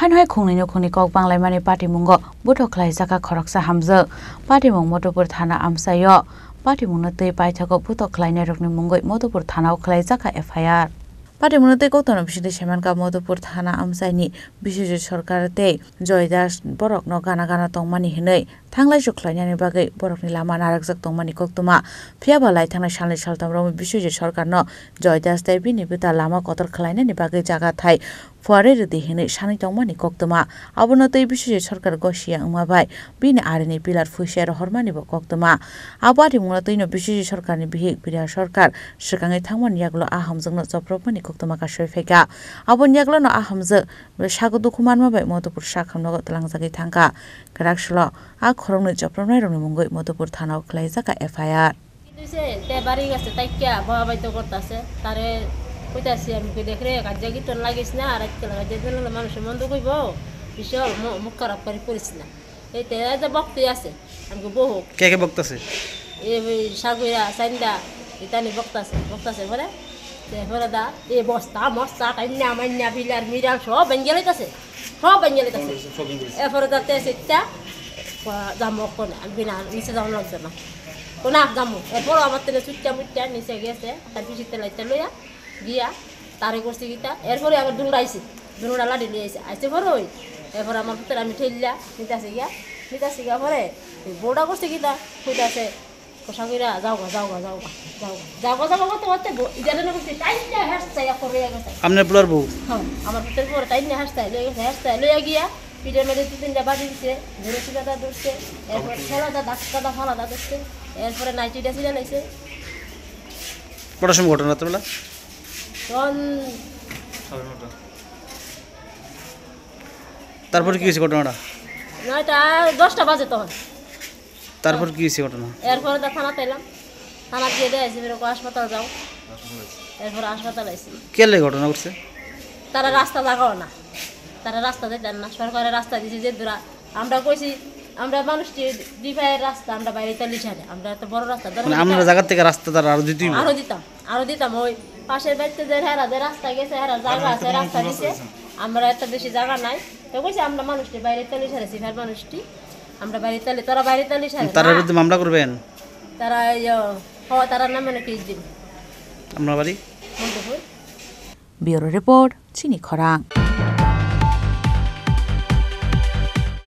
Hanoi Khungni Khuni Kok Banglai Mani Party Mungo Buto Klai Zaka Khoroksa Hamza Party Mung Motopur Thana Amsayo Party Munate Paithako Buto Klai Nerokni Mungo Motopur Thana Klai Zaka FIR Party Munate Kotono Bishide Shemanka Motopur Thana Amsaini Bishije Sorkarate Joy Das Borok no Gana Gana Tongmani Hinei Thanglai Joklainani Bagai Borokni Lama Narakjak Tongmani Koktuma Phiabalai Thana Shalni Shaltam Romi Bishije Sorkar no Joy Das Dai Bini Bita Lama Kotor Khlainani Bagai Jaga Thai Fuare Redi Hine Shani Tongmani Koktuma Abonotei Bishije Sorkar Goshia Umabai Bini Arini Pilar Fushia Hormani Bo Koktuma Abadi Munatoi no Bishije Sorkarni Bihik Biria Sorkar Shikangai Thangman Yaglo Ahamjang no Joprobani Koktuma ka Shoifeka Abon Yaglo no Ahamjak Shago Dukuman Mabai Motopur Shakham no Tlangjagi Thangka Karakshlo A Khorongni Joprobnai Rongni Mungoi Motopur Thana Khlai Jaka FIR তে বাড়ি গেছে তাইকা বাবাইতো করতেছে তারে কইতাছি আমি কই দেখরে কাজে কি টন লাগিস না আর আজকাল কাজে দিলে মানুষ মন্দ কইব বিশাল মুখ খারাপ করে পড়িস না এইতে যে বক্তি আছে আমগো বহু কে কে বক্তাছে এই সাগুরা সাইন্দা ইতানি বক্তাছে বলে তে হরদা এই বস্তা মস্তা কাইন্না মাইন্না বিলার মিরাল সব বেঙ্গেলাইতাছে এরপরে তে সেটা জামক কোনা বিনা নিচে যাওয়া লাগছে না কোনা জামু এরপর আমার তেলে চুটটা মুটটা নিচে গেছে তার পিছিতে লাইতে লইয়া গিয়া তারে করছি গিতা এরপরে আবার দুলড়াইছি দুলড়া লাডি নিয়ে আইছে পরে ওই এরপর আমার পুত্র আমি ঠেললা নিতাছি গিয়া পরে বড়া করছে গিতা কইতাছে কোসাগিরা যাও করতে ইজালে না করতে টাইনা হাসতাই করে গেছে আপনার পুলার বউ হ্যাঁ আমার পুত্র পরে টাইনা হাসতাই লইয়া গিয়া পিঠের মধ্যে তিনটা বাড়ি দিচ্ছে ধরে সিলাটা ধরছে এরপর খেলাটা ডাক্তারটা ফালাটা ধরছে এরপরে নাইটিটা সিলা লাইছে কটার সময় ঘটনা রাত্রেবেলা তখন তারপর কি হয়েছে ঘটনাটা 9টা 10টা বাজে তখন তারপর কি হয়েছে ঘটনা এরপরে থানাতে এলাম থানা গিয়ে দেয়ছি এরকম হাসপাতাল যাও এরপর হাসপাতাল আইছি কে লে ঘটনা ঘটছে তারা রাস্তা লাগাও না তারা রাস্তা দেন না সরকারের রাস্তা দিয়েছে যে দূরা আমরা কইছি আমরা মানুষটি ডিভাইয়ের রাস্তা আমরা বাইরে চলি ছাড়ে আমরা এত বড় রাস্তা মানে আমরা জায়গা থেকে রাস্তা তার আরো দিতাম ওই পাশের বাড়িতে যে হেরা যে রাস্তা গেছে হেরা জায়গা আছে রাস্তা দিছে আমরা এত বেশি জায়গা নাই তো কইছি আমরা মানুষটি বাইরে চলি ছাড়েছি ফের মানুষটি আমরা বাইরে চলি তোরা বাইরে চলি ছাড়ে তার বিরুদ্ধে মামলা করবেন তারা তারা নামে না কেস দিন আপনার বাড়ি ব্যুরো রিপোর্ট চিনি খরাং